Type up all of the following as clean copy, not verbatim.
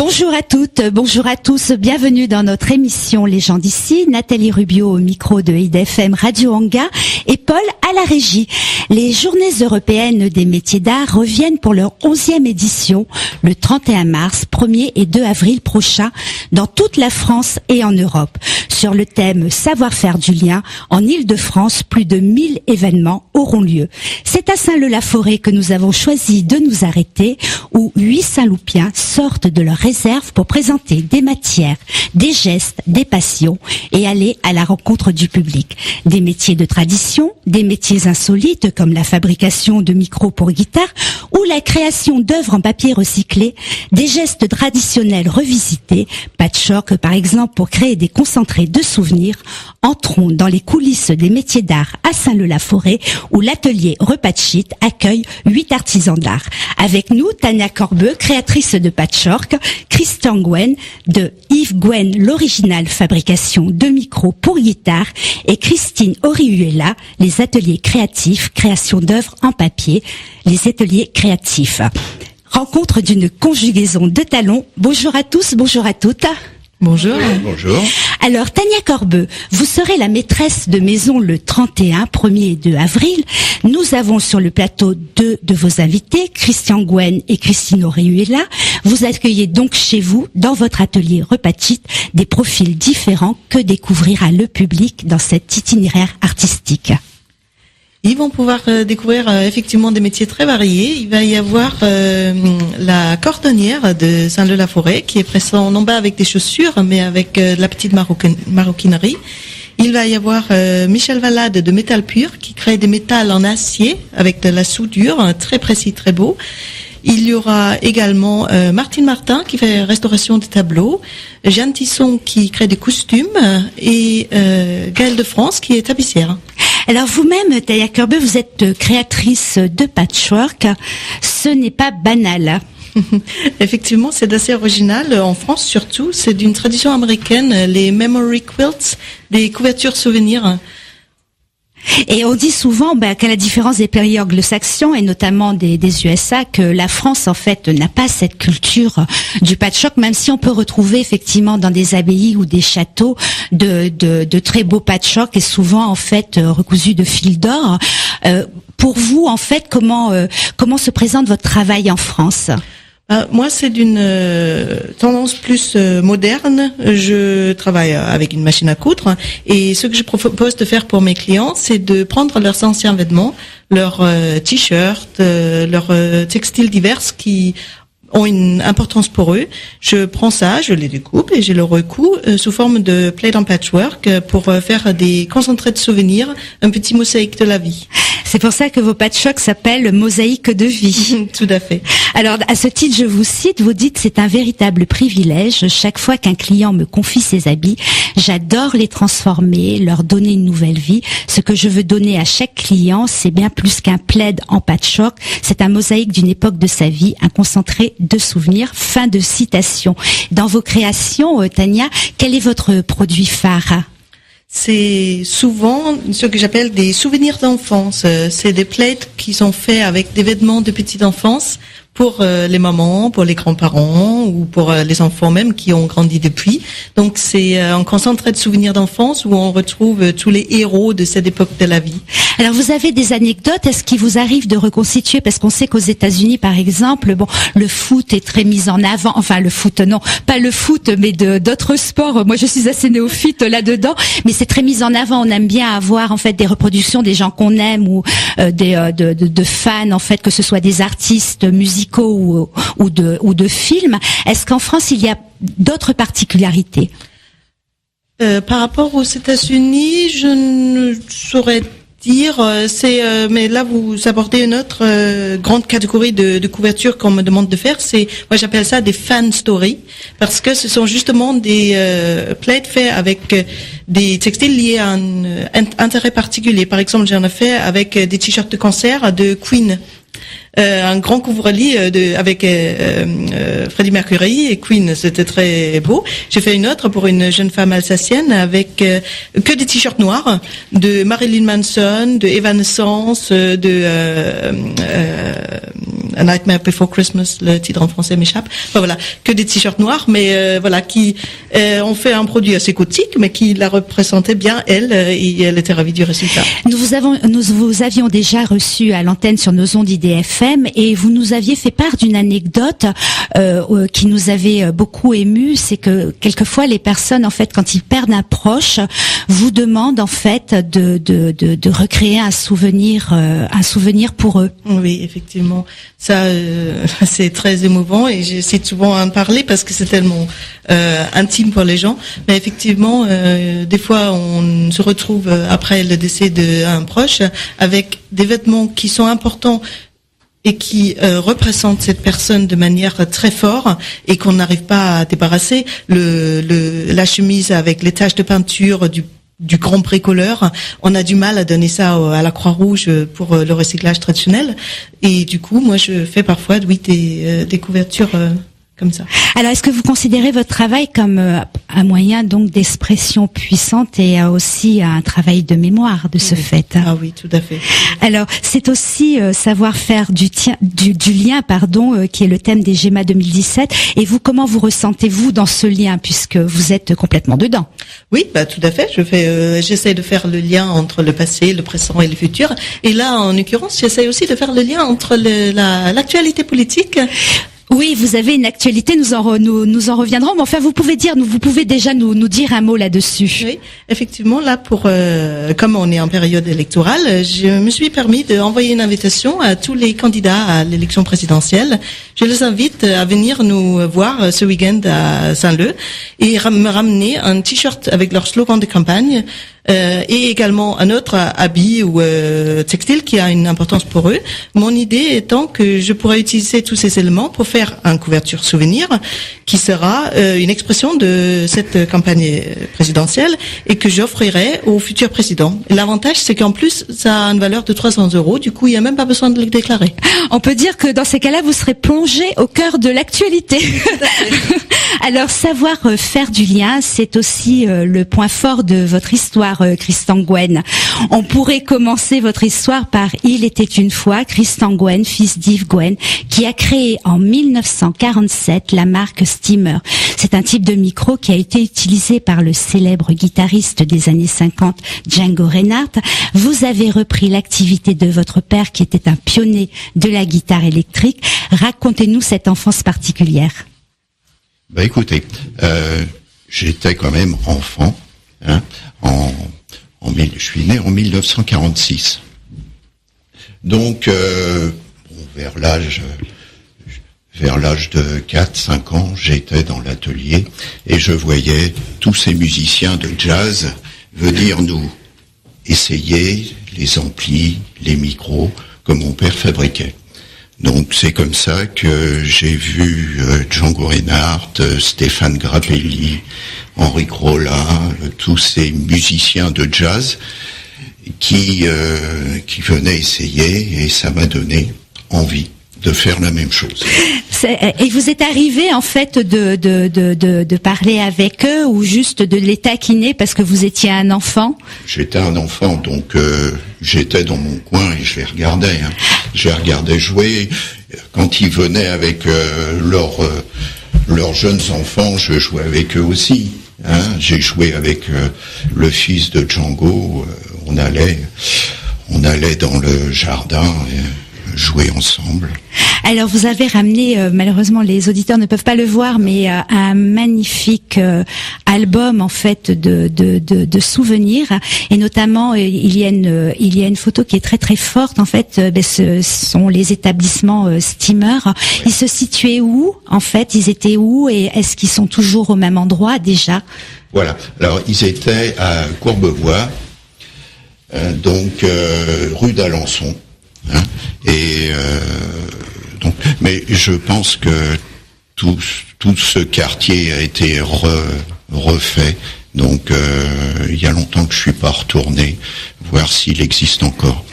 Bonjour à toutes, bonjour à tous, bienvenue dans notre émission Les gens d'ici. Nathalie Rubio au micro de IDFM Radio Anga et Paul à la régie. Les Journées européennes des métiers d'art reviennent pour leur 11e édition le 31 mars, 1er et 2 avril prochains dans toute la France et en Europe. Sur le thème savoir-faire du lien, en Île-de-France, plus de 1000 événements auront lieu. C'est à Saint-Leu-la-Forêt que nous avons choisi de nous arrêter, où 8 Saint-Loupiens sortent de leur réserve pour présenter des matières, des gestes, des passions et aller à la rencontre du public. Des métiers de tradition, des métiers insolites comme la fabrication de micros pour guitare ou la création d'œuvres en papier recyclé, des gestes traditionnels revisités, patchwork par exemple pour créer des concentrés de souvenirs. Entrons dans les coulisses des métiers d'art à Saint-Leu-la-Forêt où l'atelier Repatchit accueille 8 artisans d'art. Avec nous, Tania Corbeux, créatrice de patchwork, Christian Gwen de Yves Gwen, l'original fabrication de micros pour guitare, et Christine Orihuela, les ateliers créatifs, création d'œuvres en papier, les ateliers créatifs. Rencontre d'une conjugaison de talents. Bonjour à tous, bonjour à toutes. Bonjour. Bonjour. Alors, Tania Corbeux, vous serez la maîtresse de maison le 31, 1er et 2 avril. Nous avons sur le plateau deux de vos invités, Christian Gwen et Christine Orihuela. Vous accueillez donc chez vous, dans votre atelier Repatchit, des profils différents que découvrira le public dans cet itinéraire artistique. Ils vont pouvoir découvrir effectivement des métiers très variés. Il va y avoir la cordonnière de Saint-Leu-la-Forêt qui est présente non pas avec des chaussures mais avec de la petite maroquinerie. Il va y avoir Michel Valade de Métal Pur qui crée des métals en acier avec de la soudure, très précis, très beau. Il y aura également Martine Martin qui fait restauration des tableaux, Jeanne Tisson qui crée des costumes et Gaëlle de France qui est tapissière. Alors vous-même, Tania Corbeux, vous êtes créatrice de patchwork. Ce n'est pas banal. Effectivement, c'est assez original. En France, surtout, c'est d'une tradition américaine, les memory quilts, des couvertures souvenirs. Et on dit souvent qu'à la différence des pays anglo-saxons et notamment des USA, que la France en fait n'a pas cette culture du patchwork, même si on peut retrouver effectivement dans des abbayes ou des châteaux de très beaux patchwork et souvent en fait recousus de fil d'or. Pour vous, en fait, comment se présente votre travail en France ? Moi, c'est d'une tendance plus moderne. Je travaille avec une machine à coudre et ce que je propose de faire pour mes clients, c'est de prendre leurs anciens vêtements, leurs t-shirts, leurs textiles divers qui ont une importance pour eux. Je prends ça, je les découpe et je le recoue sous forme de plate en patchwork pour faire des concentrés de souvenirs, un petit mosaïque de la vie. C'est pour ça que vos patchwork s'appellent mosaïque de vie. Tout à fait. Alors, à ce titre, je vous cite, vous dites, c'est un véritable privilège. Chaque fois qu'un client me confie ses habits, j'adore les transformer, leur donner une nouvelle vie. Ce que je veux donner à chaque client, c'est bien plus qu'un plaid en patchwork. C'est un mosaïque d'une époque de sa vie, un concentré de souvenirs. Fin de citation. Dans vos créations, Tania, quel est votre produit phare ? C'est souvent ce que j'appelle des souvenirs d'enfance. C'est des plates qui sont faits avec des vêtements de petite enfance pour les mamans, pour les grands-parents ou pour les enfants même qui ont grandi depuis. Donc c'est un concentré de souvenirs d'enfance où on retrouve tous les héros de cette époque de la vie. Alors vous avez des anecdotes, est-ce qu'il vous arrive de reconstituer, parce qu'on sait qu'aux États-Unis par exemple, le foot est très mis en avant, enfin le foot non, pas le foot mais d'autres sports. Moi je suis assez néophyte là-dedans, mais c'est très mis en avant, on aime bien avoir en fait des reproductions des gens qu'on aime ou de fans en fait, que ce soit des artistes musicaux ou de films. Est-ce qu'en France il y a d'autres particularités? Par rapport aux États-Unis, je ne saurais dire, mais là vous abordez une autre grande catégorie de couverture qu'on me demande de faire. Moi j'appelle ça des fan stories, parce que ce sont justement des plates faits avec des textiles liés à un intérêt particulier. Par exemple, j'en ai fait avec des t-shirts de concert de Queen. un grand couvre-lit avec Freddie Mercury et Queen, c'était très beau. J'ai fait une autre pour une jeune femme alsacienne avec que des t-shirts noirs de Marilyn Manson, de Evanescence, A Nightmare Before Christmas, le titre en français m'échappe. Enfin voilà, que des t-shirts noirs, mais voilà, qui ont fait un produit assez gothique, mais qui la représentait bien elle, et elle était ravie du résultat. Nous vous avions déjà reçu à l'antenne sur nos ondes IDFM et vous nous aviez fait part d'une anecdote qui nous avait beaucoup ému. C'est que quelquefois les personnes, en fait, quand ils perdent un proche, vous demandent en fait de recréer un souvenir pour eux. Oui, effectivement. Ça, c'est très émouvant et j'essaie souvent d'en parler parce que c'est tellement intime pour les gens. Mais effectivement, des fois, on se retrouve après le décès d'un proche avec des vêtements qui sont importants et qui représentent cette personne de manière très forte et qu'on n'arrive pas à débarrasser. La chemise avec les taches de peinture du grand bricoleur, on a du mal à donner ça à la Croix-Rouge pour le recyclage traditionnel. Et du coup, moi, je fais parfois, des couvertures comme ça. Alors, est-ce que vous considérez votre travail comme un moyen donc d'expression puissante et aussi un travail de mémoire de ce fait? Ah oui, tout à fait. Alors, c'est aussi savoir faire du lien, qui est le thème des GEMA 2017. Et vous, comment vous ressentez-vous dans ce lien, puisque vous êtes complètement dedans? Oui, tout à fait. J'essaie de faire le lien entre le passé, le présent et le futur. Et là, en l'occurrence, j'essaie aussi de faire le lien entre l'actualité politique. Oui, vous avez une actualité, nous en reviendrons, mais enfin vous pouvez déjà nous dire un mot là-dessus. Oui, effectivement, là comme on est en période électorale, je me suis permis d'envoyer une invitation à tous les candidats à l'élection présidentielle. Je les invite à venir nous voir ce week-end à Saint-Leu et me ramener un t-shirt avec leur slogan de campagne. Et également un autre habit ou textile qui a une importance pour eux. Mon idée étant que je pourrais utiliser tous ces éléments pour faire une couverture souvenir qui sera une expression de cette campagne présidentielle et que j'offrirai au futur président. L'avantage, c'est qu'en plus, ça a une valeur de 300 €. Du coup, il n'y a même pas besoin de le déclarer. On peut dire que dans ces cas-là, vous serez plongé au cœur de l'actualité. Alors, savoir faire du lien, c'est aussi le point fort de votre histoire, Christian Gwen. On pourrait commencer votre histoire par « Il était une fois », Christian Gwen, fils d'Yves Gwen, qui a créé en 1947 la marque Steamer. C'est un type de micro qui a été utilisé par le célèbre guitariste des années 50, Django Reinhardt. Vous avez repris l'activité de votre père qui était un pionnier de la guitare électrique. Racontez-nous cette enfance particulière. Écoutez, j'étais quand même enfant, je suis né en 1946. Donc, vers l'âge de 4-5 ans, j'étais dans l'atelier et je voyais tous ces musiciens de jazz venir nous essayer les amplis, les micros que mon père fabriquait. Donc c'est comme ça que j'ai vu Django Reinhardt, Stéphane Grappelli, Henri Rollin, tous ces musiciens de jazz qui venaient essayer et ça m'a donné envie de faire la même chose. Et vous êtes arrivé en fait de parler avec eux ou juste de les taquiner parce que vous étiez un enfant? J'étais un enfant, donc j'étais dans mon coin et je les regardais. Je les regardais jouer. Quand ils venaient avec leurs jeunes enfants, je jouais avec eux aussi. J'ai joué avec le fils de Django. On allait dans le jardin jouer ensemble. Alors vous avez ramené, malheureusement les auditeurs ne peuvent pas le voir, mais un magnifique album en fait de souvenirs, et notamment il y a une photo qui est très très forte en fait. Ce sont les établissements Steamer. Ils se situaient où en fait? Ils étaient où et est-ce qu'ils sont toujours au même endroit déjà? Voilà. Alors ils étaient à Courbevoie, donc rue d'Alençon. Donc, mais je pense que tout ce quartier a été refait Donc il y a longtemps que je suis pas retourné voir s'il existe encore.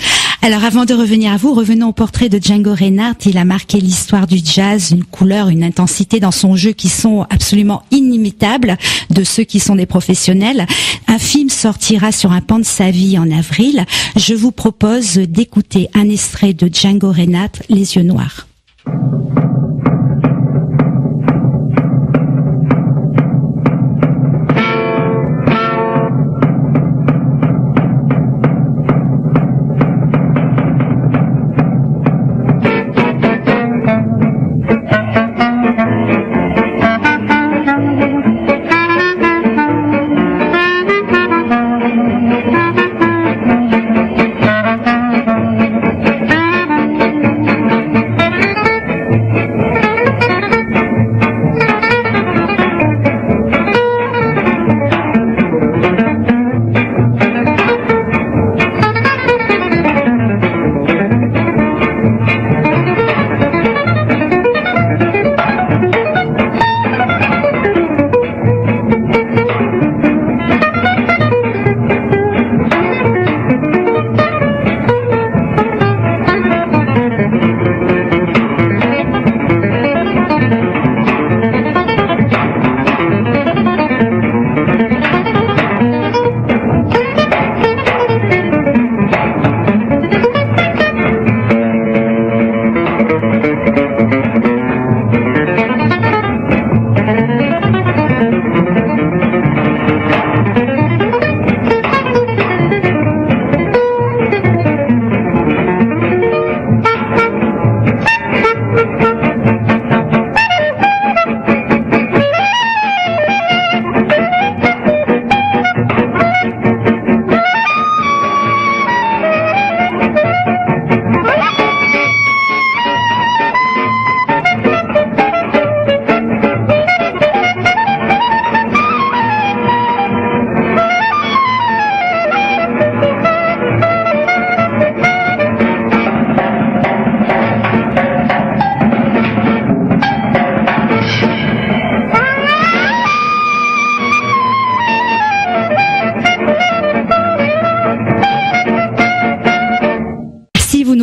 Alors avant de revenir à vous, revenons au portrait de Django Reinhardt. Il a marqué l'histoire du jazz, une couleur, une intensité dans son jeu qui sont absolument inimitables de ceux qui sont des professionnels. Un film sortira sur un pan de sa vie en avril. Je vous propose d'écouter un extrait de Django Reinhardt, Les yeux noirs.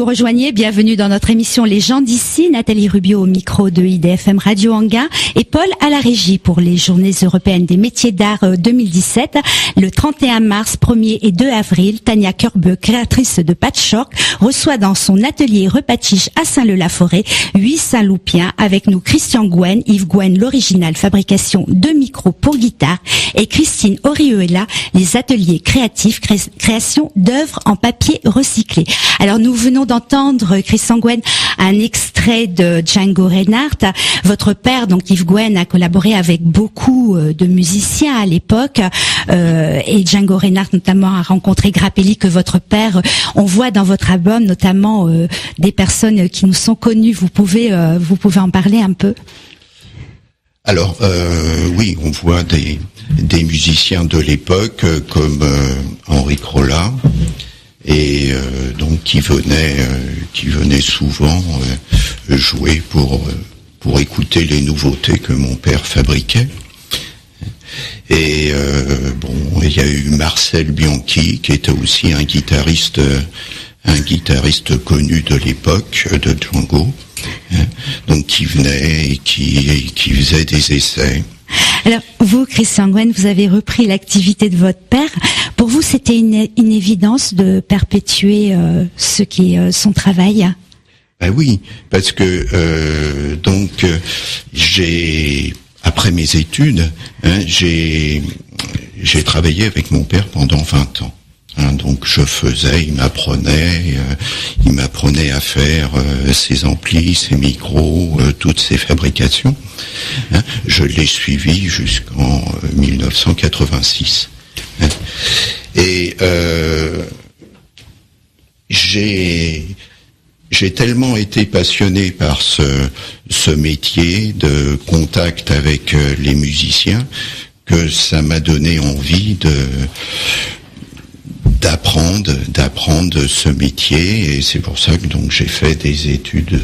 Rejoignez, bienvenue dans notre émission Les gens d'ici. Nathalie Rubio au micro de IDFM Radio Anguin et Paul à la régie pour les Journées européennes des métiers d'art 2017. Le 31 mars, 1er et 2 avril, Tania Kerbe, créatrice de Patchwork, reçoit dans son atelier Repatiche à Saint-Leu-la-Forêt 8 Saint-Loupiens avec nous Christian Gouin, Yves Gouin, l'original fabrication de micros pour guitare et Christine Orihuela, les ateliers créatifs, création d'œuvres en papier recyclé. Alors nous venons d'entendre, Christian Gouin, un extrait de Django Reinhardt. Votre père, donc Yves Gouin, a collaboré avec beaucoup de musiciens à l'époque et Django Reinhardt notamment a rencontré Grappelli, que votre père, on voit dans votre album notamment des personnes qui nous sont connues. Vous pouvez en parler un peu? Alors oui, on voit des musiciens de l'époque comme Henri Crolla et donc qui venaient souvent jouer pour écouter les nouveautés que mon père fabriquait. Et bon, il y a eu Marcel Bianchi qui était aussi un guitariste connu de l'époque de Django, donc qui venait et qui faisait des essais. Alors, vous, Christian Gouin, vous avez repris l'activité de votre père. Pour vous, c'était une évidence de perpétuer son travail? Ben oui, parce que après mes études, j'ai travaillé avec mon père pendant 20 ans. Donc il m'apprenait à faire ses amplis, ses micros, toutes ses fabrications. Je l'ai suivi jusqu'en 1986. Et j'ai tellement été passionné par ce métier de contact avec les musiciens que ça m'a donné envie d'apprendre ce métier, et c'est pour ça que donc j'ai fait des études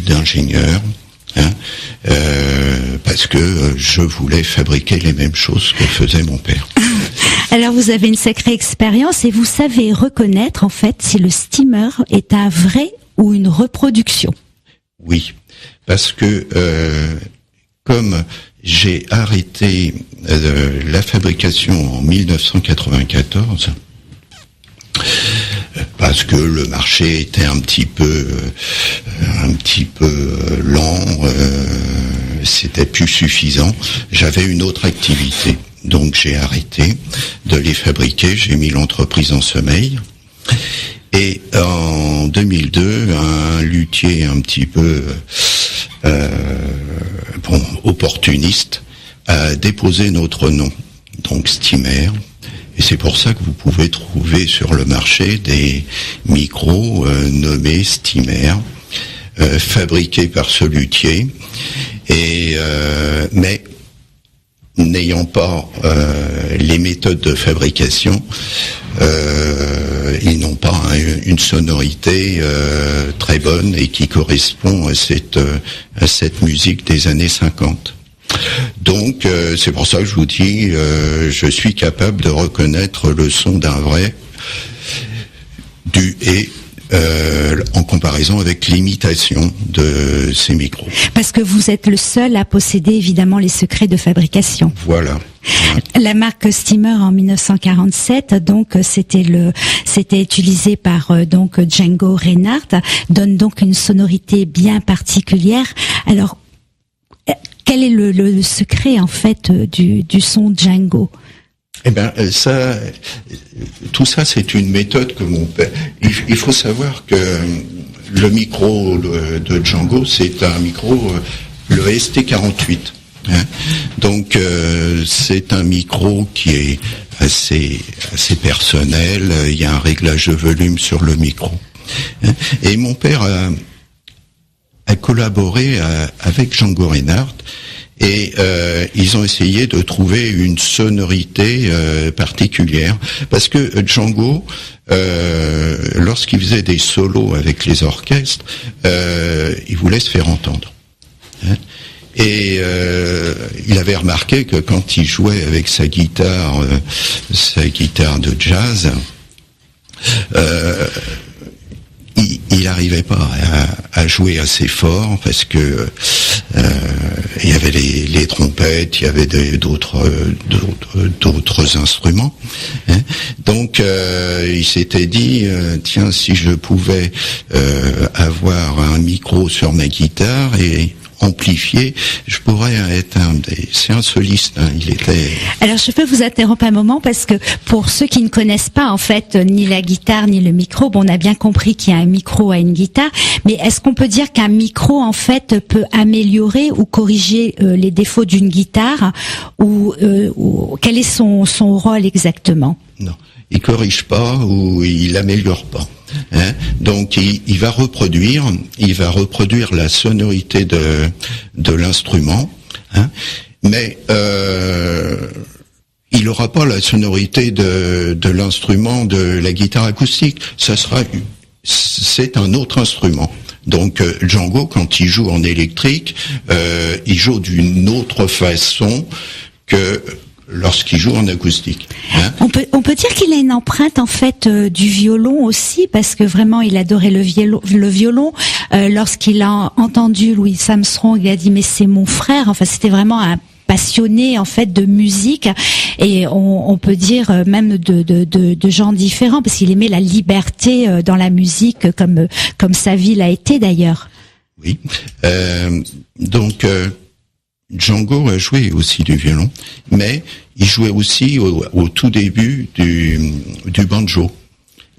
d'ingénieur, parce que je voulais fabriquer les mêmes choses que faisait mon père. Alors vous avez une sacrée expérience et vous savez reconnaître en fait si le steamer est un vrai ou une reproduction. Oui, parce que comme j'ai arrêté la fabrication en 1994, parce que le marché était un petit peu lent, c'était plus suffisant. J'avais une autre activité, donc j'ai arrêté de les fabriquer. J'ai mis l'entreprise en sommeil. Et en 2002, un luthier un petit peu opportuniste a déposé notre nom, donc Steamer. Et c'est pour ça que vous pouvez trouver sur le marché des micros nommés Steamer, fabriqués par ce luthier, et mais n'ayant pas les méthodes de fabrication, ils n'ont pas une sonorité très bonne et qui correspond à cette musique des années 50. Donc c'est pour ça que je vous dis, je suis capable de reconnaître le son d'un vrai en comparaison avec l'imitation de ces micros. Parce que vous êtes le seul à posséder évidemment les secrets de fabrication. Voilà. La marque Steamer en 1947, donc c'était utilisé par donc Django Reinhardt, donne donc une sonorité bien particulière. Alors quel est le secret en fait du son Django? Eh ben tout ça c'est une méthode que mon père. Il faut savoir que le micro de Django, c'est un micro le ST48. Hein. Donc c'est un micro qui est assez personnel. Il y a un réglage de volume sur le micro. Hein. Et mon père a collaboré avec Django Reinhardt. Et ils ont essayé de trouver une sonorité particulière, parce que Django, lorsqu'il faisait des solos avec les orchestres, il voulait se faire entendre. Hein. Et il avait remarqué que quand il jouait avec sa guitare de jazz, il n'arrivait pas à jouer assez fort parce que il y avait les trompettes, il y avait d'autres instruments. Hein. Donc il s'était dit tiens, si je pouvais avoir un micro sur ma guitare et amplifié, je pourrais être c'est un soliste, hein, il était... Alors je peux vous interrompre un moment parce que pour ceux qui ne connaissent pas en fait ni la guitare ni le micro, bon, on a bien compris qu'il y a un micro à une guitare, mais est-ce qu'on peut dire qu'un micro en fait peut améliorer ou corriger les défauts d'une guitare ou quel est son rôle exactement? Non, il corrige pas ou il améliore pas. Hein, donc il va reproduire la sonorité de l'instrument, hein, mais il n'aura pas la sonorité de l'instrument de la guitare acoustique. C'est un autre instrument. Donc Django, quand il joue en électrique, il joue d'une autre façon que lorsqu'il joue en acoustique. Hein. On peut dire qu'il a une empreinte en fait du violon aussi, parce que vraiment il adorait le violon. Lorsqu'il a entendu Louis Armstrong, il a dit mais c'est mon frère. Enfin, c'était vraiment un passionné en fait de musique, et on peut dire même de gens différents, parce qu'il aimait la liberté dans la musique comme sa vie l'a été d'ailleurs. Oui. Donc Django a joué aussi du violon, mais il jouait aussi au tout début du banjo.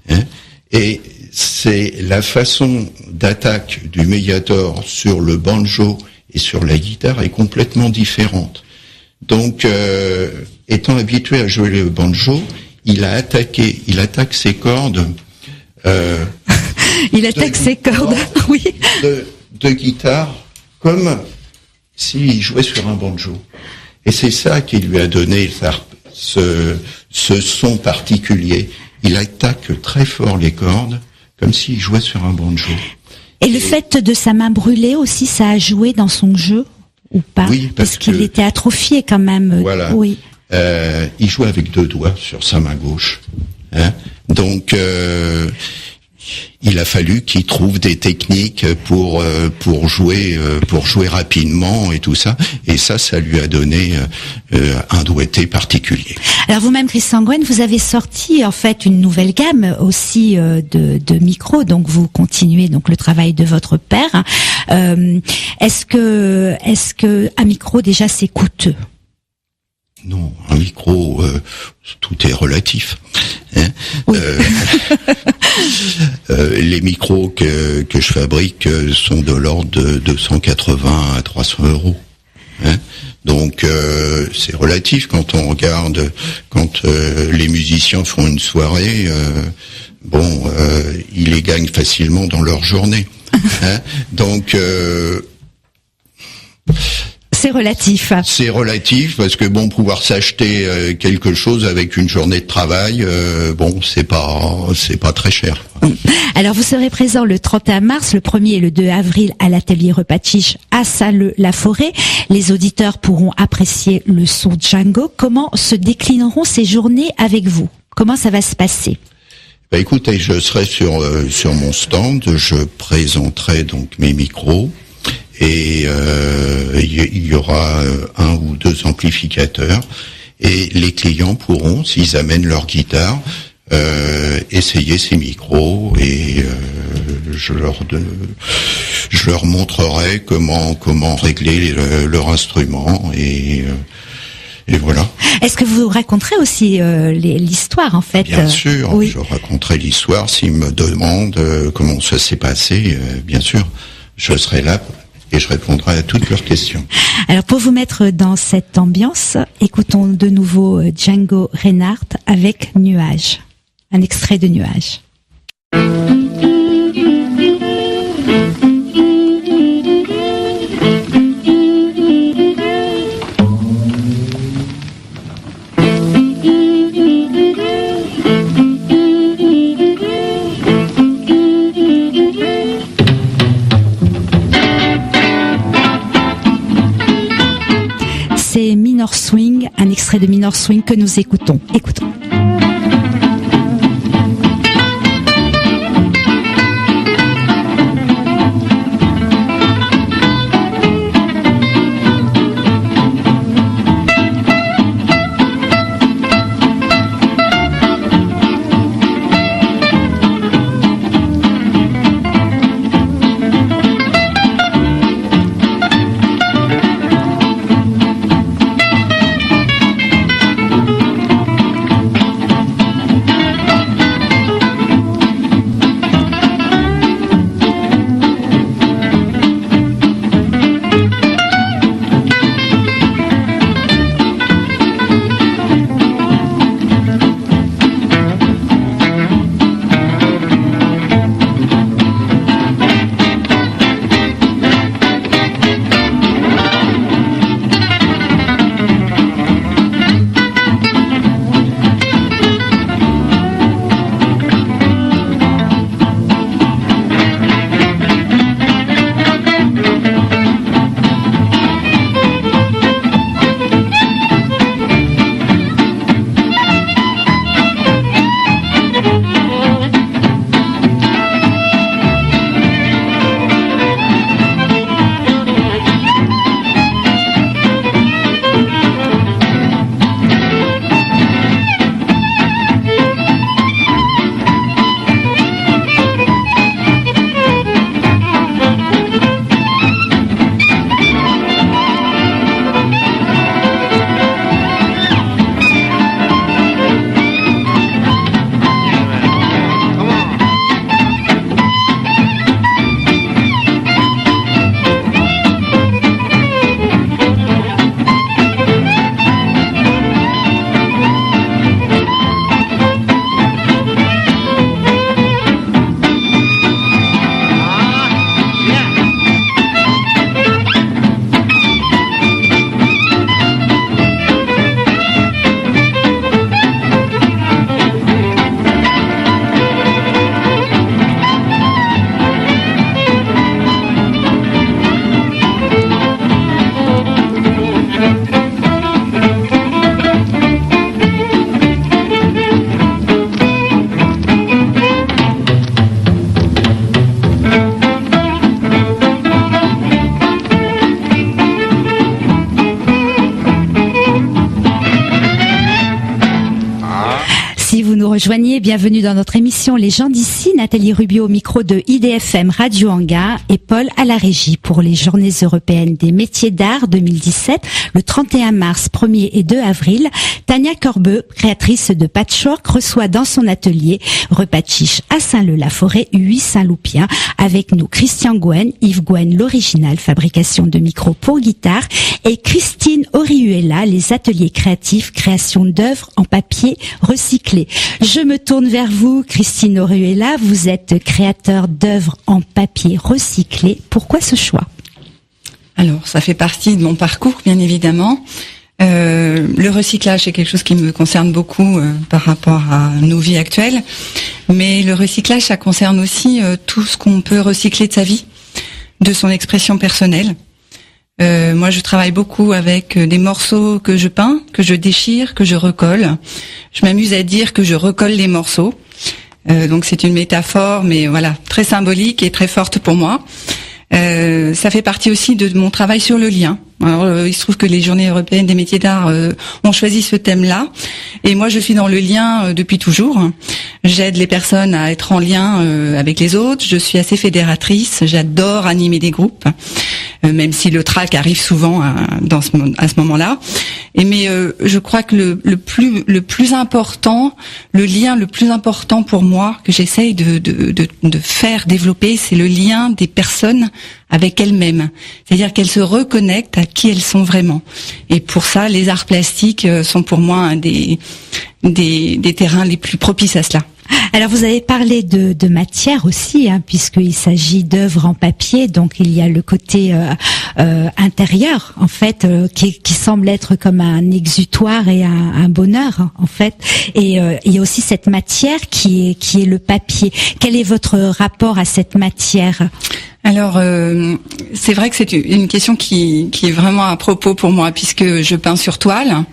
Hein, et c'est la façon d'attaque du Méliador sur le banjo et sur la guitare est complètement différente. Donc, étant habitué à jouer le banjo, il attaque ses cordes. Il attaque ses cordes, oui. De guitare, comme s'il jouait sur un banjo. Et c'est ça qui lui a donné ce son particulier. Il attaque très fort les cordes, comme s'il jouait sur un banjo. Et le fait de sa main brûlée aussi, ça a joué dans son jeu? ou pas? Oui, parce qu'il que- était atrophié quand même. Voilà. Oui. Il jouait avec 2 doigts sur sa main gauche. Hein. Donc, il a fallu qu'il trouve des techniques pour jouer rapidement et tout ça. Et ça lui a donné un doigté particulier. Alors vous-même, Christian Gwen, vous avez sorti en fait une nouvelle gamme aussi de micros. Donc vous continuez donc le travail de votre père. Est-ce que un micro déjà c'est coûteux? Non, un micro, tout est relatif. Hein. Oui. Les micros que je fabrique sont de l'ordre de 280 à 300 euros. Hein. Donc c'est relatif quand on regarde, quand les musiciens font une soirée, ils les gagnent facilement dans leur journée. Hein. Donc C'est relatif. c'est relatif parce que pouvoir s'acheter quelque chose avec une journée de travail, c'est pas très cher. Alors vous serez présent le 31 mars, le 1er et le 2 avril à l'atelier Repatich à Saint-Leu-la-Forêt. Les auditeurs pourront apprécier le son Django. Comment se déclineront ces journées avec vous? Comment ça va se passer? Écoutez, je serai sur mon stand, je présenterai donc mes micros. Et il y aura 1 ou 2 amplificateurs et les clients pourront, s'ils amènent leur guitare, essayer ces micros et je leur montrerai comment régler leur instrument et voilà. Est-ce que vous raconterez aussi l'histoire en fait? Bien sûr, Oui. je raconterai l'histoire s'ils me demandent comment ça s'est passé. Bien sûr, je serai là. Et je répondrai à toutes leurs questions. Alors pour vous mettre dans cette ambiance, écoutons de nouveau Django Reinhardt avec Nuages. Un extrait de Nuages. C'est Minor Swing, un extrait de Minor Swing que nous écoutons. Écoutons. rejoignez, bienvenue dans notre émission Les gens d'ici. Nathalie Rubio au micro de IDFM Radio Anga et Paul à la régie pour les Journées européennes des métiers d'art 2017, le 31 mars, 1er et 2 avril. Tania Corbeux, créatrice de patchwork, reçoit dans son atelier Repatchiche à Saint-Leu-la-Forêt, 8 Saint-Loupien. Avec nous, Christian Gouen, Yves Gouen, l'original, fabrication de micros pour guitare, et Christine Orihuela, les ateliers créatifs, création d'œuvres en papier recyclé. Je me tourne vers vous, Christine Orihuela. Vous êtes créateur d'œuvres en papier recyclé. Pourquoi ce choix? Alors, ça fait partie de mon parcours, bien évidemment. Le recyclage, c'est quelque chose qui me concerne beaucoup par rapport à nos vies actuelles. Mais le recyclage, ça concerne aussi tout ce qu'on peut recycler de sa vie, de son expression personnelle. Moi, je travaille beaucoup avec des morceaux que je peins, que je déchire, que je recolle. Je m'amuse à dire que je recolle les morceaux. Donc, c'est une métaphore, mais voilà, très symbolique et très forte pour moi. Ça fait partie aussi de mon travail sur le lien. Alors, il se trouve que les Journées européennes des métiers d'art ont choisi ce thème-là, et moi je suis dans le lien depuis toujours. J'aide les personnes à être en lien avec les autres. Je suis assez fédératrice. J'adore animer des groupes, même si le trac arrive souvent à ce moment-là. Mais je crois que le plus important, le lien le plus important pour moi que j'essaye de faire développer, c'est le lien des personnes avec elles-mêmes. C'est-à-dire qu'elles se reconnectent à qui elles sont vraiment. Et pour ça, les arts plastiques sont pour moi un des terrains les plus propices à cela. Alors vous avez parlé de matière aussi, puisqu'il s'agit d'œuvres en papier, donc il y a le côté intérieur en fait qui semble être comme un exutoire et un bonheur en fait. Et il y a aussi cette matière qui est le papier. Quel est votre rapport à cette matière? Alors, c'est vrai que c'est une question qui est vraiment à propos pour moi, puisque je peins sur toile.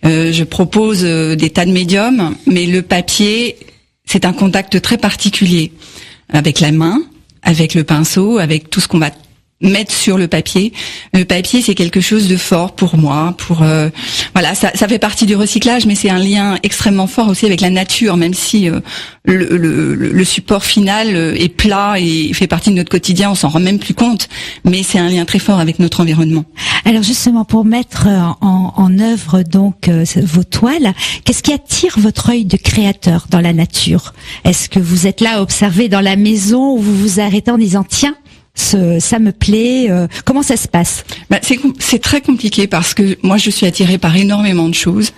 Je propose des tas de médiums, mais le papier, c'est un contact très particulier avec la main, avec le pinceau, avec tout ce qu'on va mettre sur le papier. Le papier, c'est quelque chose de fort pour moi. Voilà, ça fait partie du recyclage, mais c'est un lien extrêmement fort aussi avec la nature, même si le support final est plat et fait partie de notre quotidien, on s'en rend même plus compte. Mais c'est un lien très fort avec notre environnement. Alors justement, pour mettre en œuvre donc vos toiles, qu'est-ce qui attire votre œil de créateur dans la nature? Est-ce que vous êtes là à observer dans la maison ou vous vous arrêtez en disant tiens, ça me plaît? Comment ça se passe? C'est très compliqué parce que moi je suis attirée par énormément de choses,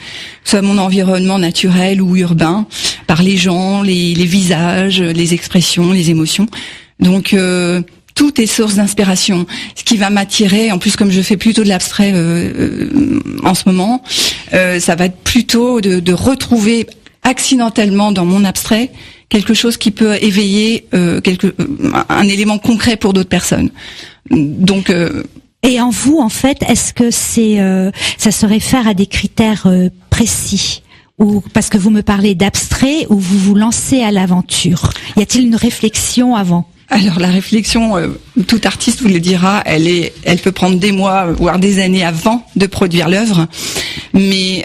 soit mon environnement naturel ou urbain, par les gens, les visages, les expressions, les émotions. Donc tout est source d'inspiration. Ce qui va m'attirer, en plus comme je fais plutôt de l'abstrait en ce moment, ça va être plutôt de retrouver accidentellement dans mon abstrait quelque chose qui peut éveiller un élément concret pour d'autres personnes. Donc et en vous, en fait, est-ce que ça se réfère à des critères précis, ou parce que vous me parlez d'abstrait, ou vous vous lancez à l'aventure? Y a-t-il une réflexion avant? Alors la réflexion, tout artiste vous le dira, elle peut prendre des mois, voire des années avant de produire l'œuvre, mais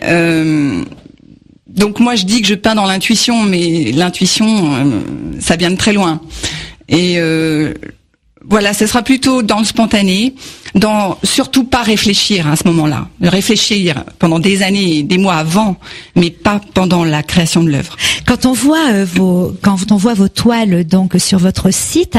donc moi je dis que je peins dans l'intuition, mais l'intuition, ça vient de très loin. Et voilà, ce sera plutôt dans le spontané, surtout pas réfléchir à ce moment-là. Réfléchir pendant des années, des mois avant, mais pas pendant la création de l'œuvre. Quand on voit vos toiles donc sur votre site,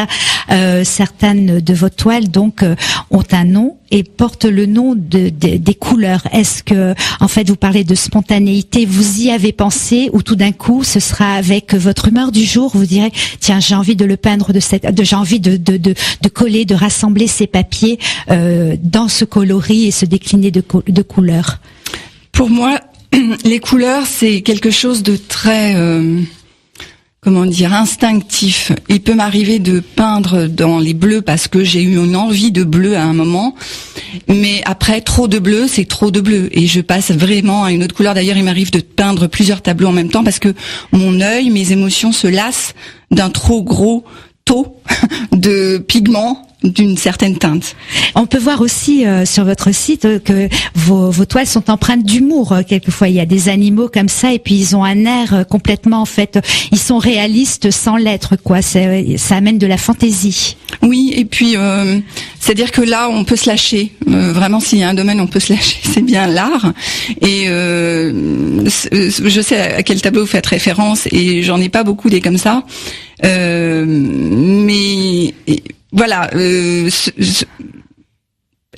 certaines de vos toiles donc ont un nom et portent le nom des couleurs. Est-ce que, en fait, vous parlez de spontanéité, vous y avez pensé, ou tout d'un coup, ce sera avec votre humeur du jour, vous direz, tiens, j'ai envie de le peindre j'ai envie de coller, de rassembler ces papiers dans ce coloris et ce décliné de couleurs? Pour moi, les couleurs, c'est quelque chose de très instinctif. Il peut m'arriver de peindre dans les bleus parce que j'ai eu une envie de bleu à un moment, mais après trop de bleu, c'est trop de bleu et je passe vraiment à une autre couleur. D'ailleurs, il m'arrive de peindre plusieurs tableaux en même temps parce que mon œil, mes émotions se lassent d'un trop gros taux de pigments d'une certaine teinte. On peut voir aussi sur votre site que vos toiles sont empreintes d'humour. Quelquefois, il y a des animaux comme ça et puis ils ont un air complètement, en fait, ils sont réalistes sans l'être, quoi. Ça amène de la fantaisie. Oui, et puis c'est-à-dire que là, on peut se lâcher. Vraiment, s'il y a un domaine, on peut se lâcher. C'est bien l'art. Et je sais à quel tableau vous faites référence et j'en ai pas beaucoup des comme ça. Mais voilà.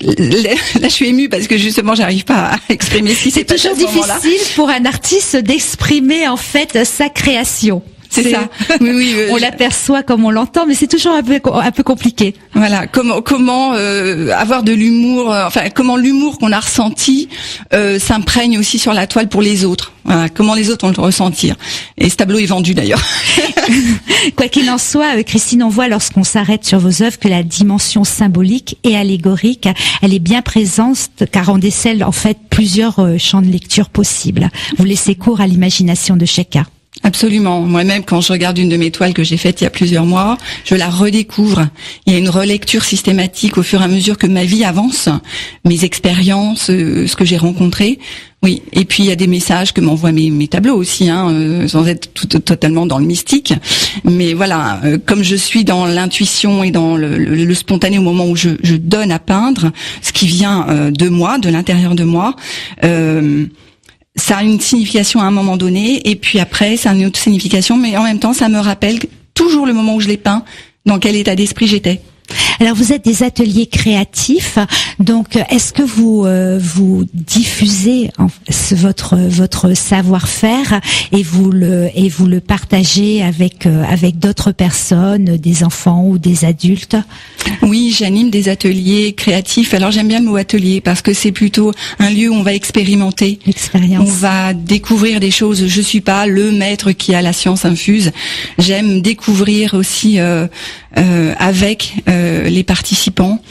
Là, je suis émue parce que justement, j'arrive pas à exprimer ce qui s'est passé. C'est toujours difficile pour un artiste d'exprimer en fait sa création. C'est ça. Oui, on l'aperçoit comme on l'entend, mais c'est toujours un peu compliqué. Voilà. Comment avoir de l'humour, enfin comment l'humour qu'on a ressenti s'imprègne aussi sur la toile pour les autres. Voilà. Comment les autres vont le ressentir. Et ce tableau est vendu d'ailleurs. Quoi qu'il en soit, Christine, on voit lorsqu'on s'arrête sur vos œuvres que la dimension symbolique et allégorique, elle est bien présente, car on décèle en fait plusieurs champs de lecture possibles. Vous laissez cours à l'imagination de chacun. Absolument. Moi-même, quand je regarde une de mes toiles que j'ai faite il y a plusieurs mois, je la redécouvre. Il y a une relecture systématique au fur et à mesure que ma vie avance, mes expériences, ce que j'ai rencontré. Oui. Et puis il y a des messages que m'envoient mes tableaux aussi, sans être totalement dans le mystique. Mais voilà, comme je suis dans l'intuition et dans le spontané au moment où je donne à peindre, ce qui vient de moi, de l'intérieur de moi. Ça a une signification à un moment donné, et puis après, ça a une autre signification, mais en même temps, ça me rappelle toujours le moment où je l'ai peint, dans quel état d'esprit j'étais. Alors vous êtes des ateliers créatifs, donc est-ce que vous diffusez votre savoir-faire et vous le partagez avec d'autres personnes, des enfants ou des adultes? Oui, j'anime des ateliers créatifs. Alors j'aime bien le mot atelier parce que c'est plutôt un lieu où on va expérimenter. L'expérience. On va découvrir des choses. Je suis pas le maître qui a la science infuse. J'aime découvrir aussi avec les participants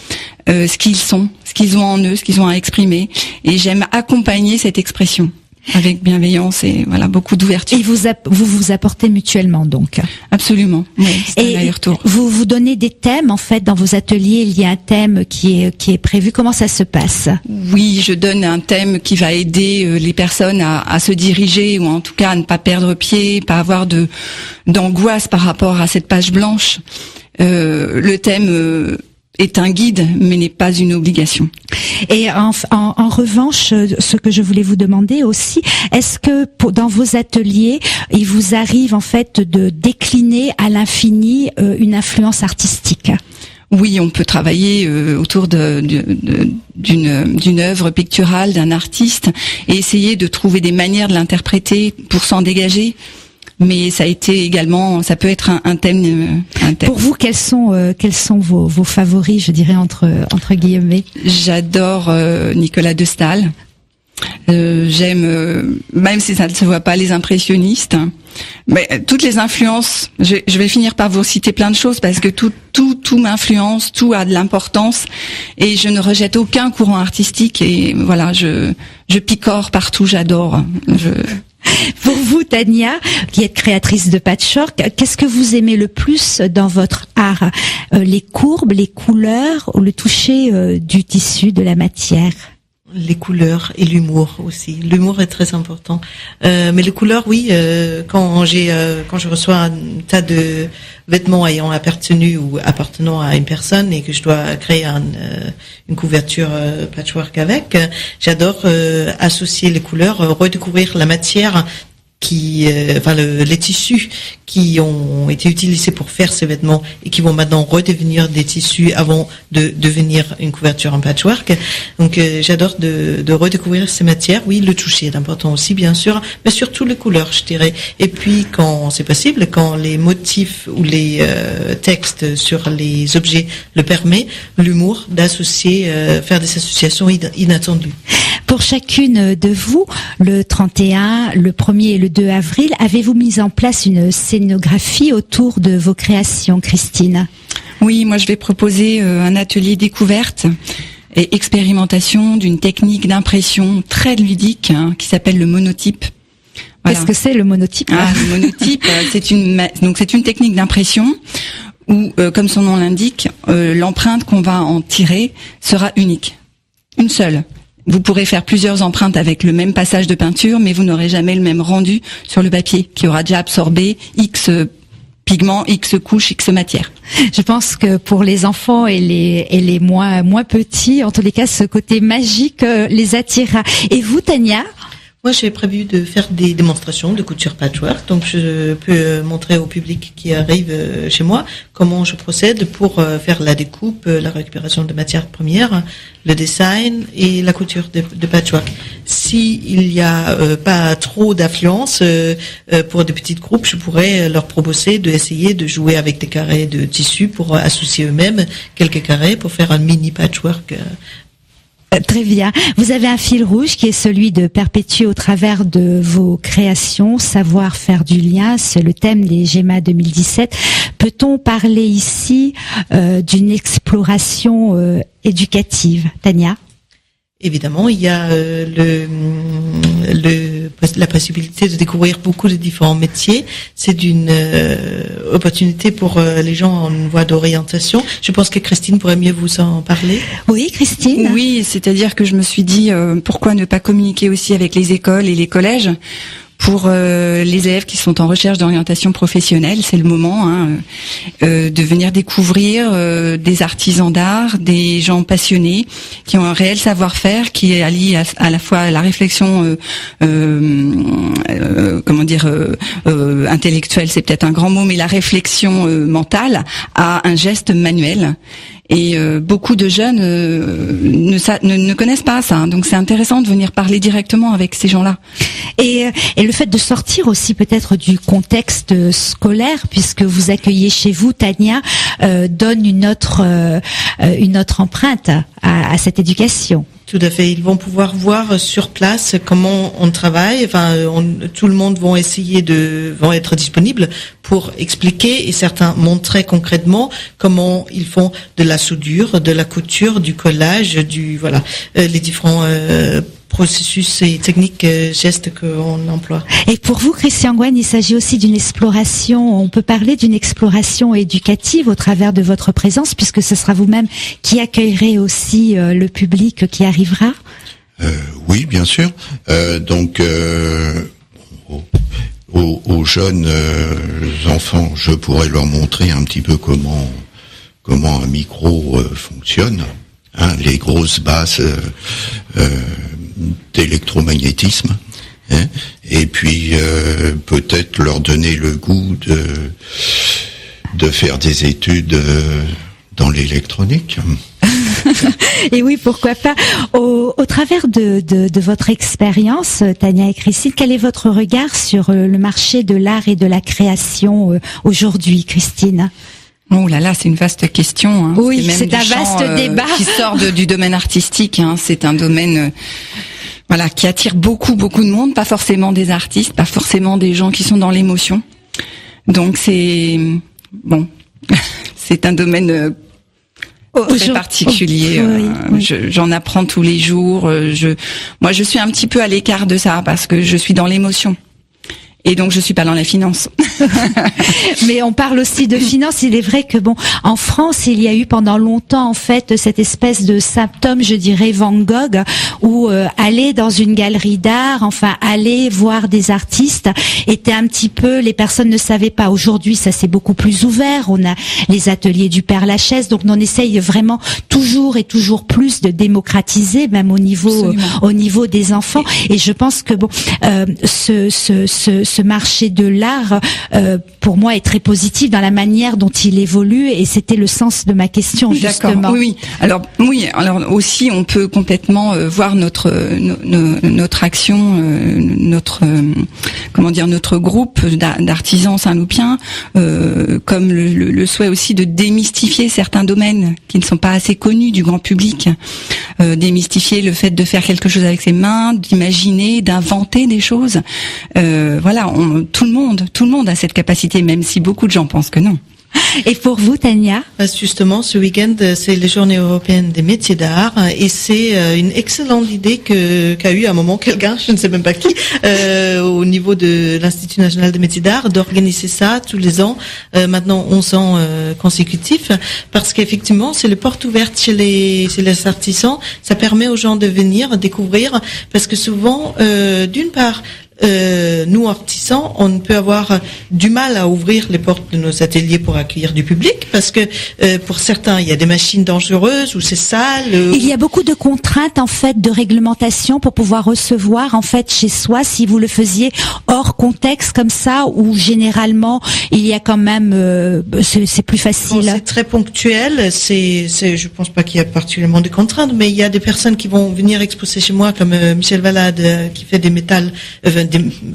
ce qu'ils ont en eux, ce qu'ils ont à exprimer, et j'aime accompagner cette expression avec bienveillance et voilà, beaucoup d'ouverture. Et vous apportez mutuellement donc. Absolument. Oui, c'est un aller-retour. Vous donnez des thèmes en fait dans vos ateliers. Il y a un thème qui est prévu. Comment ça se passe? Oui, je donne un thème qui va aider les personnes à se diriger, ou en tout cas à ne pas perdre pied, pas avoir d'angoisse par rapport à cette page blanche. Le thème est un guide, mais n'est pas une obligation. Et en revanche, ce que je voulais vous demander aussi, est-ce que dans vos ateliers, il vous arrive en fait de décliner à l'infini une influence artistique? Oui, on peut travailler autour d'une œuvre picturale d'un artiste et essayer de trouver des manières de l'interpréter pour s'en dégager. Mais ça peut être un thème. Pour vous, quels sont vos favoris, je dirais entre guillemets? J'adore Nicolas de Staël. J'aime, même si ça ne se voit pas, les impressionnistes. Mais toutes les influences. Je vais finir par vous citer plein de choses parce que tout m'influence, tout a de l'importance et je ne rejette aucun courant artistique. Et voilà, je picore partout. J'adore. Pour vous, Tania, qui êtes créatrice de patchwork, qu'est-ce que vous aimez le plus dans votre art? Les courbes, les couleurs ou le toucher du tissu, de la matière? Les couleurs et l'humour aussi. L'humour est très important. Mais les couleurs, oui, quand je reçois un tas de vêtements ayant appartenu ou appartenant à une personne et que je dois créer une couverture patchwork avec, j'adore associer les couleurs, redécouvrir la matière les tissus qui ont été utilisés pour faire ces vêtements et qui vont maintenant redevenir des tissus avant de devenir une couverture en patchwork. Donc j'adore de redécouvrir ces matières. Oui, le toucher est important aussi, bien sûr, mais surtout les couleurs, je dirais. Et puis quand c'est possible, quand les motifs ou les textes sur les objets le permettent, l'humour d'associer, faire des associations inattendues. Pour chacune de vous, le 31, le 1er et le 2 avril, avez-vous mis en place une scénographie autour de vos créations, Christine? Oui, moi je vais proposer un atelier découverte et expérimentation d'une technique d'impression très ludique qui s'appelle le monotype. Voilà. Qu'est-ce que c'est le monotype? Le monotype, c'est une technique d'impression où, comme son nom l'indique, l'empreinte qu'on va en tirer sera unique, une seule. Vous pourrez faire plusieurs empreintes avec le même passage de peinture, mais vous n'aurez jamais le même rendu sur le papier, qui aura déjà absorbé X pigments, X couches, X matière. Je pense que pour les enfants et les moins petits, en tous les cas, ce côté magique les attirera. Et vous, Tania ? Moi, j'ai prévu de faire des démonstrations de couture patchwork. Donc, je peux montrer au public qui arrive chez moi comment je procède pour faire la découpe, la récupération de matières premières, le design et la couture de patchwork. Si il y a pas trop d'affluence pour des petites groupes, je pourrais leur proposer d'essayer de jouer avec des carrés de tissu pour associer eux-mêmes quelques carrés pour faire un mini patchwork. Très bien. Vous avez un fil rouge qui est celui de perpétuer au travers de vos créations, savoir faire du lien. C'est le thème des GEMA 2017. Peut-on parler ici d'une exploration éducative, Tania ? Évidemment, il y a la possibilité de découvrir beaucoup de différents métiers. C'est une opportunité pour les gens en voie d'orientation. Je pense que Christine pourrait mieux vous en parler. Oui, Christine. Oui, c'est-à-dire que je me suis dit pourquoi ne pas communiquer aussi avec les écoles et les collèges pour les élèves qui sont en recherche d'orientation professionnelle. C'est le moment de venir découvrir des artisans d'art, des gens passionnés qui ont un réel savoir-faire qui allie à la fois la réflexion intellectuelle, c'est peut-être un grand mot, mais la réflexion mentale à un geste manuel. Et beaucoup de jeunes ne connaissent pas ça, donc c'est intéressant de venir parler directement avec ces gens-là. Et le fait de sortir aussi peut-être du contexte scolaire, puisque vous accueillez chez vous, Tania, donne une autre empreinte à cette éducation. Tout à fait. Ils vont pouvoir voir sur place comment on travaille. Enfin, tout le monde vont être disponibles pour expliquer et certains montrer concrètement comment ils font de la soudure, de la couture, du collage, les différents processus et techniques, gestes qu'on emploie. Et pour vous, Christian Gouin, il s'agit aussi d'une exploration, on peut parler d'une exploration éducative au travers de votre présence, puisque ce sera vous-même qui accueillerez aussi le public qui arrivera. Oui, bien sûr. Aux jeunes enfants, je pourrais leur montrer un petit peu comment un micro fonctionne. Les grosses basses d'électromagnétisme, et puis peut-être leur donner le goût de faire des études dans l'électronique. Et oui, pourquoi pas. Au travers de votre expérience, Tania et Christine, quel est votre regard sur le marché de l'art et de la création aujourd'hui, Christine ? Oh là là, c'est une vaste question. Oui, c'est un vaste débat qui sort du domaine artistique. C'est un domaine, qui attire beaucoup de monde. Pas forcément des artistes, pas forcément des gens qui sont dans l'émotion. Donc c'est c'est un domaine très particulier. Oui. J'en apprends tous les jours. Moi, je suis un petit peu à l'écart de ça parce que je suis dans l'émotion. Et donc je suis pas dans la finance. Mais on parle aussi de finance. Il est vrai que en France, il y a eu pendant longtemps en fait cette espèce de symptôme, je dirais Van Gogh, où aller dans une galerie d'art, aller voir des artistes, était un petit peu, les personnes ne savaient pas. Aujourd'hui, ça c'est beaucoup plus ouvert. On a les ateliers du Père Lachaise, donc on essaye vraiment toujours et toujours plus de démocratiser, même au niveau des enfants. Et je pense que ce marché de l'art, pour moi, est très positif dans la manière dont il évolue, et c'était le sens de ma question, justement. D'accord. Oui. Alors aussi, on peut complètement voir notre action, notre groupe d'artisans saint-loupiens, comme le souhait aussi de démystifier certains domaines qui ne sont pas assez connus du grand public, démystifier le fait de faire quelque chose avec ses mains, d'imaginer, d'inventer des choses. Tout le monde a cette capacité, même si beaucoup de gens pensent que non. Et pour vous, Tania? Justement, ce week-end, c'est les Journées européennes des métiers d'art, et c'est une excellente idée qu'a eu à un moment quelqu'un, je ne sais même pas qui, au niveau de l'Institut national des métiers d'art, d'organiser ça tous les ans, maintenant 11 ans consécutifs, parce qu'effectivement, c'est le porte ouverte chez les artisans. Ça permet aux gens de venir découvrir, parce que souvent, d'une part, nous artisans, on peut avoir du mal à ouvrir les portes de nos ateliers pour accueillir du public, parce que pour certains, il y a des machines dangereuses ou c'est sale. Il y a beaucoup de contraintes en fait, de réglementation pour pouvoir recevoir en fait chez soi. Si vous le faisiez hors contexte comme ça, où généralement il y a quand même, c'est plus facile. Bon, c'est très ponctuel. Je pense pas qu'il y a particulièrement de contraintes, mais il y a des personnes qui vont venir exposer chez moi, comme Michel Valade, qui fait des métals.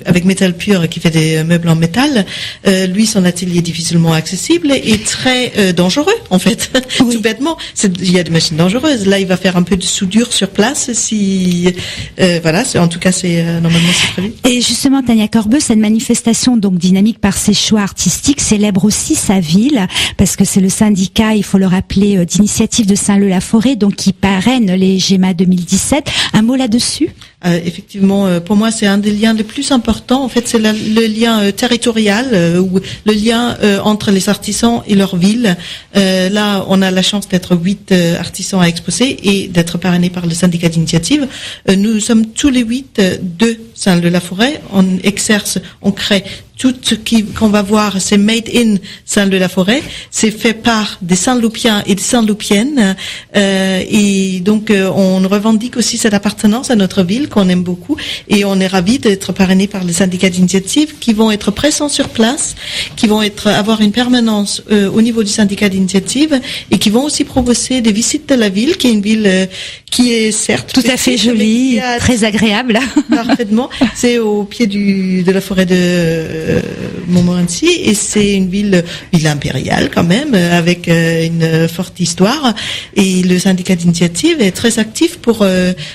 Avec métal pur, qui fait des meubles en métal. Lui, son atelier est difficilement accessible et très dangereux, en fait. Oui. Tout bêtement, il y a des machines dangereuses. Là, il va faire un peu de soudure sur place. Voilà, en tout cas, normalement c'est prévu. Et justement, Tania Corbeux, cette manifestation donc dynamique par ses choix artistiques célèbre aussi sa ville, parce que c'est le syndicat, il faut le rappeler, d'initiative de Saint-Leu-la-Forêt, donc qui parraine les GEMA 2017. Un mot là-dessus? Effectivement, pour moi, c'est un des liens les plus importants. En fait, c'est le lien territorial, ou le lien entre les artisans et leur ville. Là, on a la chance d'être 8 artisans à exposer et d'être parrainés par le syndicat d'initiative. Nous sommes tous les 8 de Saint-Leu-la-Forêt. On crée tout ce qu'on va voir, c'est made in Saint-Leu-la-Forêt. C'est fait par des Saint-Loupiens et des Saint-Loupiennes. Et donc, on revendique aussi cette appartenance à notre ville qu'on aime beaucoup. Et on est ravis d'être parrainés par les syndicats d'initiative qui vont être présents sur place, qui vont avoir une permanence au niveau du syndicat d'initiative et qui vont aussi proposer des visites de la ville, qui est une ville qui est certes tout à fait jolie, très agréable. Parfaitement. C'est au pied de la forêt de Montmorency, et c'est une ville impériale quand même, avec une forte histoire, et le syndicat d'initiative est très actif pour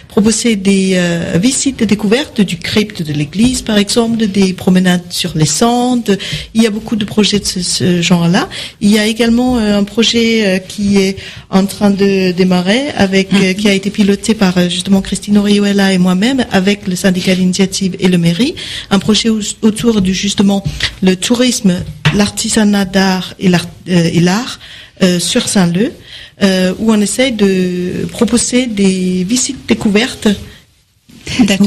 proposer des visites de découverte du crypte de l'église par exemple, des promenades sur les Sandes. Il y a beaucoup de projets de ce genre-là. Il y a également un projet qui est en train de démarrer qui a été piloté par justement Christine Orihuela et moi-même avec le syndicat d'initiative et le mairie, un projet autour du justement le tourisme, l'artisanat d'art et l'art sur Saint-Leu, où on essaie de proposer des visites découvertes.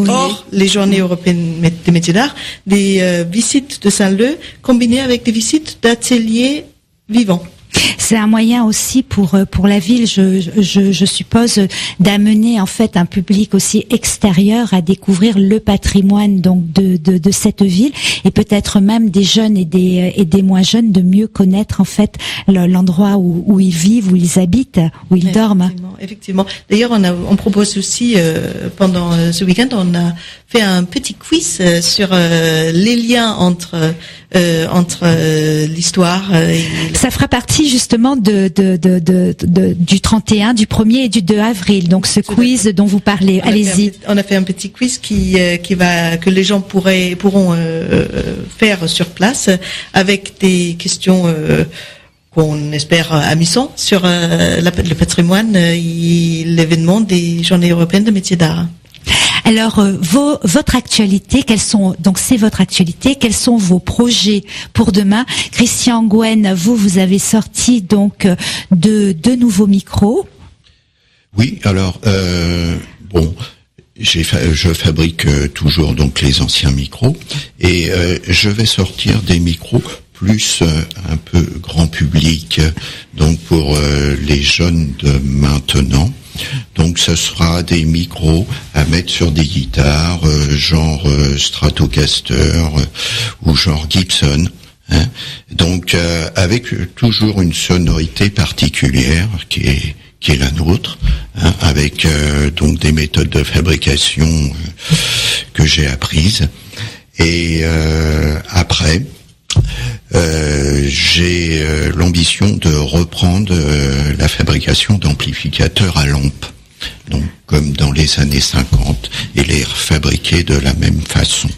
Or, les Journées européennes des métiers d'art, des visites de Saint-Leu combinées avec des visites d'ateliers vivants. C'est un moyen aussi pour la ville, je suppose, d'amener en fait un public aussi extérieur à découvrir le patrimoine donc de cette ville, et peut-être même des jeunes et des moins jeunes de mieux connaître en fait l'endroit où ils vivent, où ils habitent, où ils dorment. Effectivement. D'ailleurs, on propose aussi pendant ce week-end, on a fait un petit quiz sur les liens entre l'histoire. Ça fera partie justement du 31, du 1er et du 2 avril. Donc ce quiz dont vous parlez, allez-y. On a fait un petit quiz que les gens pourront faire sur place, avec des questions qu'on espère amusant sur le patrimoine et l'événement des Journées européennes de métiers d'art. Alors, votre actualité, c'est votre actualité, quels sont vos projets pour demain? Christian Gouen, vous avez sorti donc deux nouveaux micros. Oui, alors, je fabrique toujours donc les anciens micros, et je vais sortir des micros plus un peu grand public, donc pour les jeunes de maintenant. Donc ce sera des micros à mettre sur des guitares, genre Stratocaster ou genre Gibson. Hein. Donc avec toujours une sonorité particulière qui est la nôtre, hein, avec donc des méthodes de fabrication que j'ai apprises. Et après, j'ai l'ambition de reprendre la fabrication d'amplificateurs à lampe, donc comme dans les années 50, et les fabriquer de la même façon.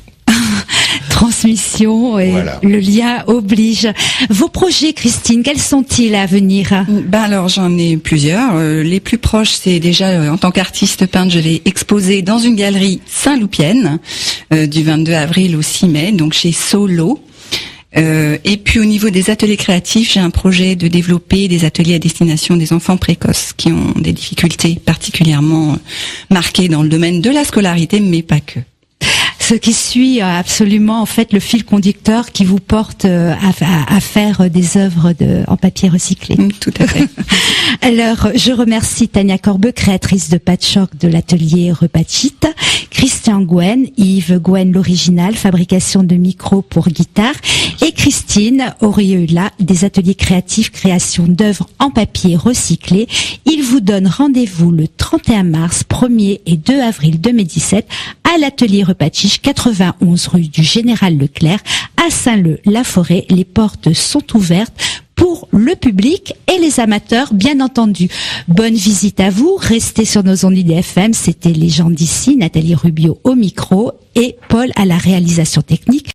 transmission et Voilà. le lien oblige. Vos projets, Christine, quels sont-ils à venir? Ben alors j'en ai plusieurs. Les plus proches, c'est déjà en tant qu'artiste peintre, je vais exposer dans une galerie Saint-Loupienne du 22 avril au 6 mai, donc chez Solo. Et puis au niveau des ateliers créatifs, j'ai un projet de développer des ateliers à destination des enfants précoces qui ont des difficultés particulièrement marquées dans le domaine de la scolarité, mais pas que. Ce qui suit absolument en fait le fil conducteur qui vous porte à faire des œuvres en papier recyclé. Tout à fait. Alors, je remercie Tania Corbeux, créatrice de Patchwork de l'atelier Repatchit, Christian Gwen, Yves Gwen l'original, fabrication de micros pour guitare, et Christine Aurieula, des ateliers créatifs, création d'œuvres en papier recyclé. Il vous donne rendez-vous le 31 mars, 1er et 2 avril 2017 à l'atelier Repatchit, 91 rue du Général Leclerc, à Saint-Leu-la-Forêt. Les portes sont ouvertes pour le public et les amateurs, bien entendu. Bonne visite à vous. Restez sur nos ondes IDFM. C'était Les gens d'ici. Nathalie Rubio au micro et Paul à la réalisation technique.